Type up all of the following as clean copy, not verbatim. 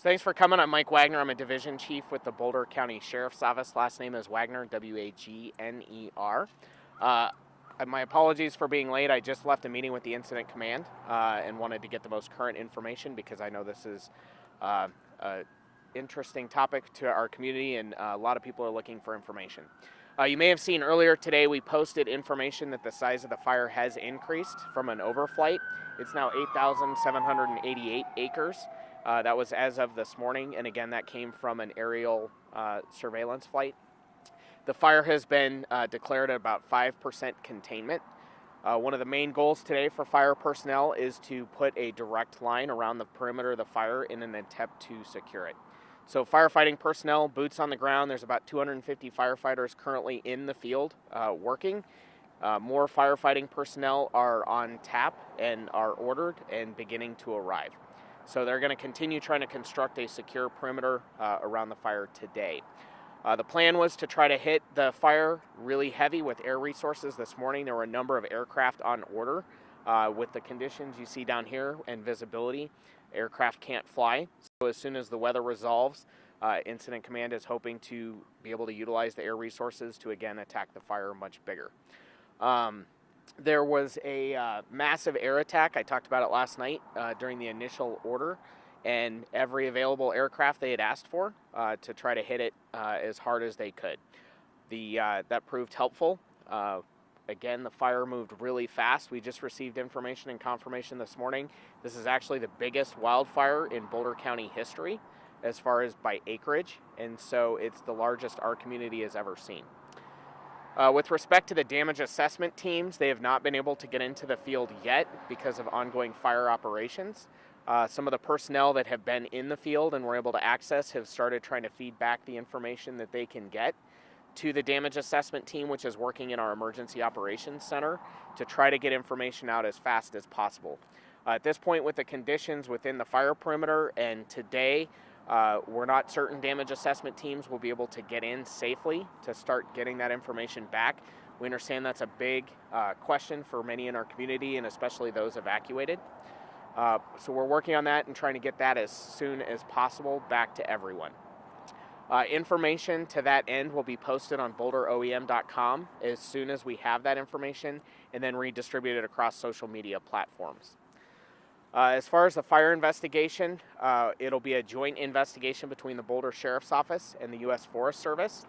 Thanks for coming. I'm Mike Wagner. I'm a division chief with the Boulder County Sheriff's Office. Last name is Wagner, W-A-G-N-E-R. My apologies for being late. I just left a meeting with the incident command and wanted to get the most current information because I know this is an interesting topic to our community and a lot of people are looking for information. You may have seen earlier today we posted information that the size of the fire has increased from an overflight. It's now 8,788 acres. That was as of this morning, and again, that came from an aerial surveillance flight. The fire has been declared at about 5% containment. One of the main goals today for fire personnel is to put a direct line around the perimeter of the fire in an attempt to secure it. So firefighting personnel, boots on the ground, there's about 250 firefighters currently in the field working. More firefighting personnel are on tap and are ordered and beginning to arrive. So they're going to continue trying to construct a secure perimeter around the fire today. The plan was to try to hit the fire really heavy with air resources this morning. There were a number of aircraft on order. With the conditions you see down here and visibility, aircraft can't fly. So as soon as the weather resolves, Incident Command is hoping to be able to utilize the air resources to again attack the fire much bigger. There was a massive air attack. I talked about it last night during the initial order, and every available aircraft they had asked for to try to hit it as hard as they could. That proved helpful. Again, the fire moved really fast. We just received information and confirmation this morning. This is actually the biggest wildfire in Boulder County history as far as by acreage, and so it's the largest our community has ever seen. With respect to the damage assessment teams, they have not been able to get into the field yet because of ongoing fire operations. Some of the personnel that have been in the field and were able to access have started trying to feed back the information that they can get to the damage assessment team, which is working in our emergency operations center, to try to get information out as fast as possible. At this point, with the conditions within the fire perimeter and today, we're not certain damage assessment teams will be able to get in safely to start getting that information back. We understand that's a big question for many in our community and especially those evacuated. So we're working on that and trying to get that as soon as possible back to everyone. Information to that end will be posted on boulderoem.com as soon as we have that information and then redistributed across social media platforms. As far as the fire investigation, it'll be a joint investigation between the Boulder Sheriff's Office and the U.S. Forest Service.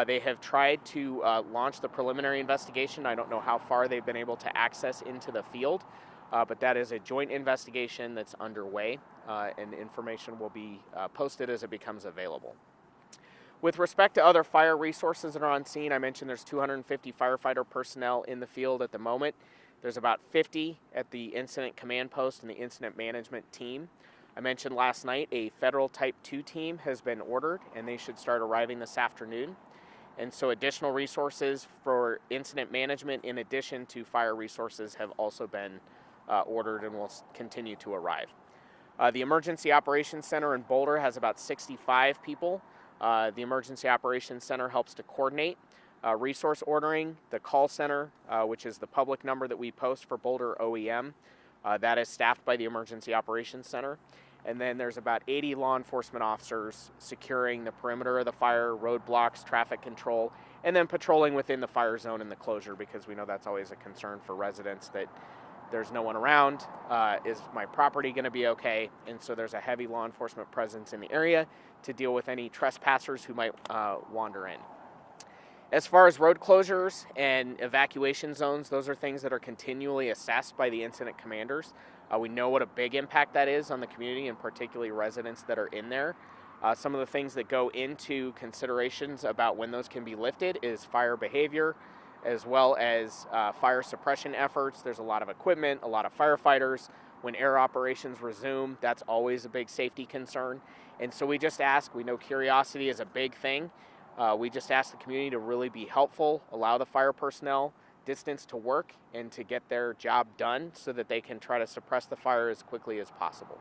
They have tried to launch the preliminary investigation. I don't know how far they've been able to access into the field, but that is a joint investigation that's underway, and information will be posted as it becomes available. With respect to other fire resources that are on scene, I mentioned there's 250 firefighter personnel in the field at the moment. There's about 50 at the incident command post and the incident management team. I mentioned last night a federal type 2 team has been ordered and they should start arriving this afternoon. And so additional resources for incident management in addition to fire resources have also been ordered and will continue to arrive. The Emergency Operations Center in Boulder has about 65 people. The Emergency Operations Center helps to coordinate resource ordering. The call center, which is the public number that we post for Boulder OEM, that is staffed by the Emergency Operations Center. And then there's about 80 law enforcement officers securing the perimeter of the fire, roadblocks, traffic control, and then patrolling within the fire zone and the closure, because we know that's always a concern for residents that there's no one around. Is my property going to be okay? And so there's a heavy law enforcement presence in the area to deal with any trespassers who might wander in. As far as road closures and evacuation zones, those are things that are continually assessed by the incident commanders. We know what a big impact that is on the community and particularly residents that are in there. Some of the things that go into considerations about when those can be lifted is fire behavior, as well as fire suppression efforts. There's a lot of equipment, a lot of firefighters. When air operations resume, that's always a big safety concern. And so we just ask, we know curiosity is a big thing. We just ask the community to really be helpful, allow the fire personnel distance to work and to get their job done so that they can try to suppress the fire as quickly as possible.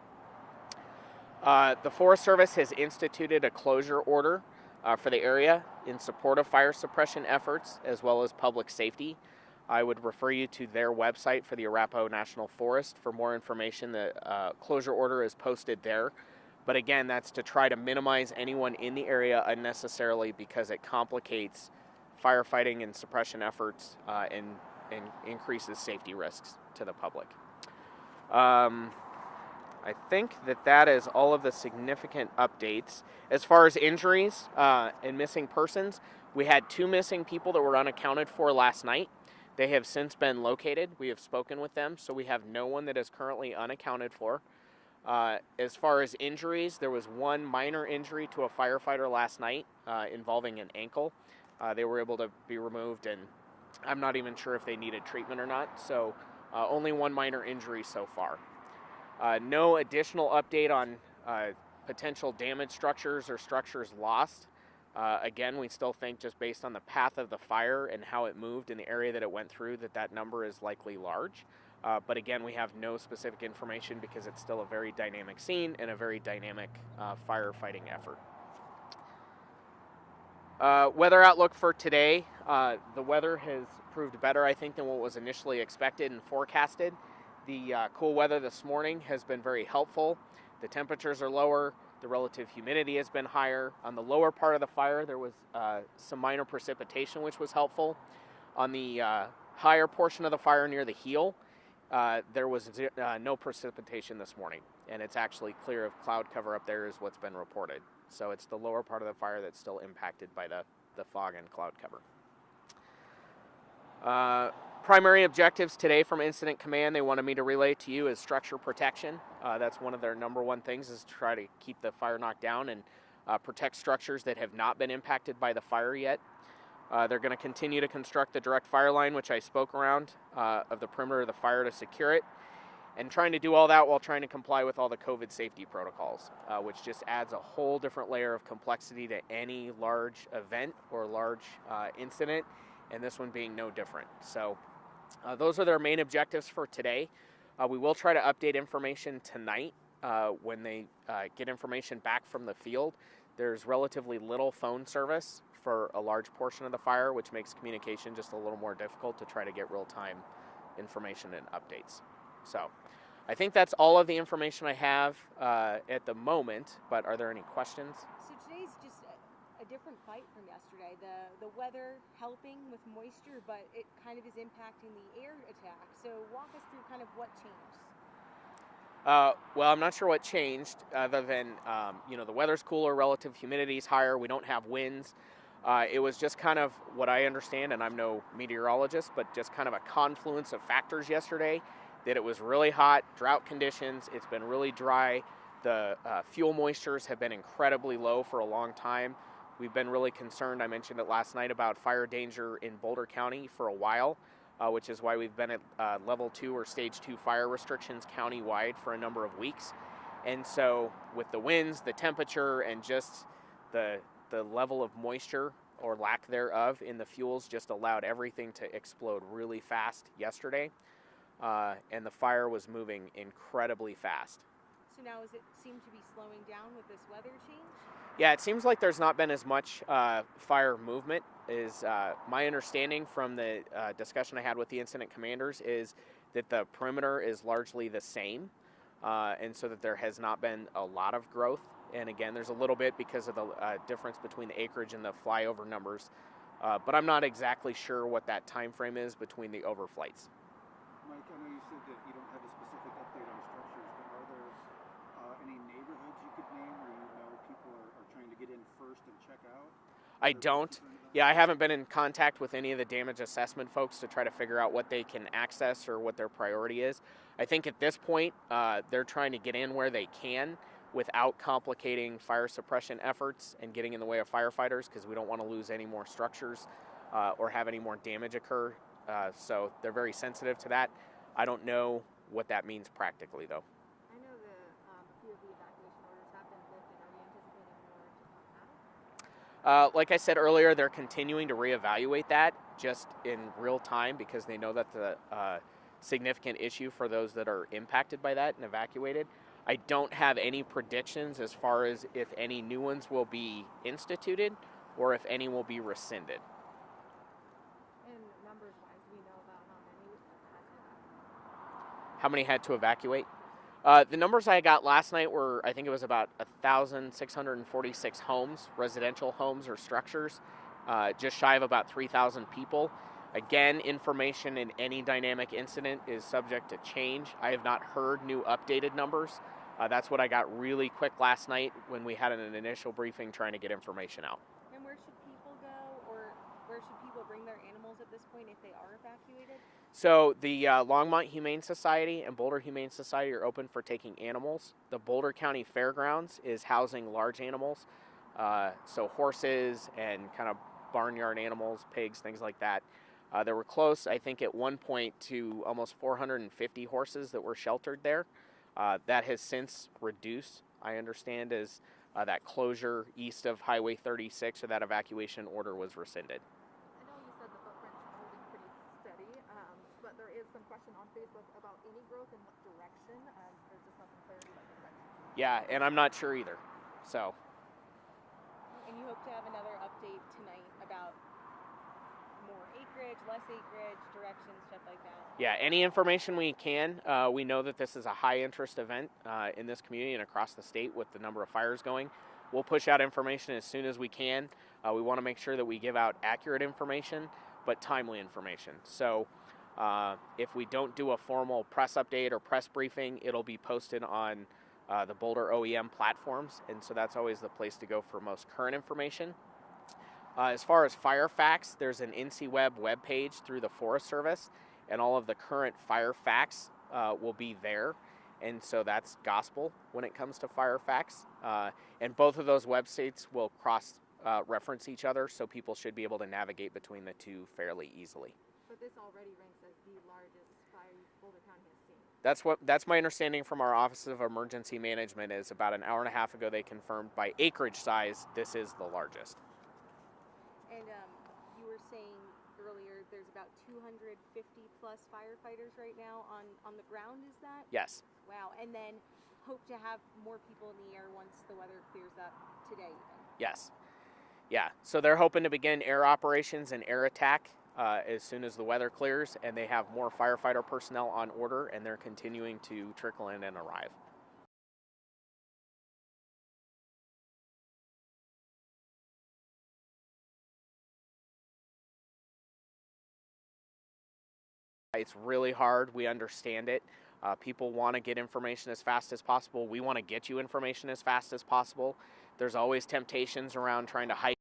The Forest Service has instituted a closure order for the area in support of fire suppression efforts as well as public safety. I would refer you to their website for the Arapahoe National Forest for more information. The closure order is posted there. But again, that's to try to minimize anyone in the area unnecessarily because it complicates firefighting and suppression efforts and increases safety risks to the public. I think that is all of the significant updates. As far as injuries and missing persons, we had 2 missing people that were unaccounted for last night. They have since been located. We have spoken with them, so we have no one that is currently unaccounted for. As far as injuries, there was 1 minor injury to a firefighter last night involving an ankle. They were able to be removed, and I'm not even sure if they needed treatment or not, so only 1 minor injury so far. No additional update on potential damaged structures or structures lost. Again, we still think just based on the path of the fire and how it moved in the area that it went through that number is likely large. But again, we have no specific information because it's still a very dynamic scene and a very dynamic firefighting effort. Weather outlook for today. The weather has proved better, I think, than what was initially expected and forecasted. The cool weather this morning has been very helpful. The temperatures are lower. The relative humidity has been higher. On the lower part of the fire, there was some minor precipitation, which was helpful. On the higher portion of the fire near the heel, there was no precipitation this morning, and it's actually clear of cloud cover up there is what's been reported. So it's the lower part of the fire that's still impacted by the fog and cloud cover. Primary objectives today from Incident Command they wanted me to relay to you is structure protection. That's one of their number 1 things, is to try to keep the fire knocked down and protect structures that have not been impacted by the fire yet. They're going to continue to construct the direct fire line, which I spoke around, of the perimeter of the fire to secure it, and trying to do all that while trying to comply with all the COVID safety protocols, which just adds a whole different layer of complexity to any large event or large incident, and this one being no different. So those are their main objectives for today. We will try to update information tonight when they get information back from the field. There's relatively little phone service for a large portion of the fire, which makes communication just a little more difficult to try to get real-time information and updates. So I think that's all of the information I have at the moment, but are there any questions? So today's just a different fight from yesterday. The weather helping with moisture, but it kind of is impacting the air attack. So walk us through kind of what changed. Well, I'm not sure what changed other than, the weather's cooler, relative humidity is higher, we don't have winds. It was just kind of what I understand, and I'm no meteorologist, but just kind of a confluence of factors yesterday, that it was really hot, drought conditions, it's been really dry, the fuel moistures have been incredibly low for a long time. We've been really concerned, I mentioned it last night, about fire danger in Boulder County for a while. Which is why we've been at level 2 or stage 2 fire restrictions countywide for a number of weeks. And so with the winds, the temperature, and just the level of moisture or lack thereof in the fuels just allowed everything to explode really fast yesterday. And the fire was moving incredibly fast. So now does it seem to be slowing down with this weather change? Yeah, it seems like there's not been as much fire movement. Is my understanding from the discussion I had with the incident commanders is that the perimeter is largely the same, and so that there has not been a lot of growth. And again, there's a little bit because of the difference between the acreage and the flyover numbers, but I'm not exactly sure what that time frame is between the overflights. Mike, I know you said that you don't have a specific update on structures, but are there any neighborhoods you could name where you know people are trying to get in first and check out? I don't. Yeah, I haven't been in contact with any of the damage assessment folks to try to figure out what they can access or what their priority is. I think at this point, they're trying to get in where they can without complicating fire suppression efforts and getting in the way of firefighters, because we don't want to lose any more structures or have any more damage occur. So they're very sensitive to that. I don't know what that means practically, though. I know a few of the evacuation orders have been lifted. Are we anticipating more to come out? Like I said earlier, they're continuing to reevaluate that just in real time because they know that's a significant issue for those that are impacted by that and evacuated. I don't have any predictions as far as if any new ones will be instituted or if any will be rescinded. And numbers-wise, do we know about how many had to evacuate? How many had to evacuate? The numbers I got last night were, I think it was about 1,646 homes, residential homes or structures, just shy of about 3,000 people. Again, information in any dynamic incident is subject to change. I have not heard new updated numbers. That's what I got really quick last night when we had an initial briefing trying to get information out. And where should people go, or where should people bring their animals at this point if they are evacuated? So the Longmont Humane Society and Boulder Humane Society are open for taking animals. The Boulder County Fairgrounds is housing large animals, so horses and kind of barnyard animals, pigs, things like that. There were close, I think, at one point to almost 450 horses that were sheltered there. That has since reduced, I understand, as that closure east of Highway 36 or that evacuation order was rescinded. I know you said the footprint's holding pretty steady, but there is some question on Facebook about any growth in what direction. There's just not some clarity about the direction. Yeah, and I'm not sure either. So. And you hope to have another update tonight about more acreage, less acreage, directions, stuff like that? Yeah, any information we can. We know that this is a high interest event in this community and across the state with the number of fires going. We'll push out information as soon as we can. We want to make sure that we give out accurate information, but timely information. So if we don't do a formal press update or press briefing, it'll be posted on the Boulder OEM platforms, and so that's always the place to go for most current information. As far as fire facts, there's an NCWeb webpage through the Forest Service, and all of the current fire facts will be there. And so that's gospel when it comes to fire facts. And both of those websites will cross-reference each other, so people should be able to navigate between the two fairly easily. But this already ranks as the largest fire Boulder County has seen. That's my understanding from our Office of Emergency Management. Is about an hour and a half ago they confirmed by acreage size this is the largest. And you were saying earlier there's about 250 plus firefighters right now on the ground, is that? Yes. Wow. And then hope to have more people in the air once the weather clears up today even. Yes. Yeah. So they're hoping to begin air operations and air attack as soon as the weather clears, and they have more firefighter personnel on order, and they're continuing to trickle in and arrive. It's really hard. We understand it. People want to get information as fast as possible. We want to get you information as fast as possible. There's always temptations around trying to hide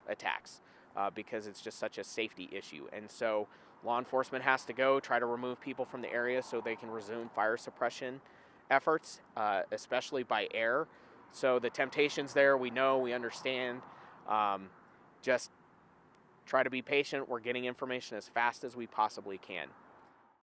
attacks because it's just such a safety issue. And so law enforcement has to go try to remove people from the area so they can resume fire suppression efforts, especially by air. So the temptations there, we know, we understand. Just try to be patient. We're getting information as fast as we possibly can.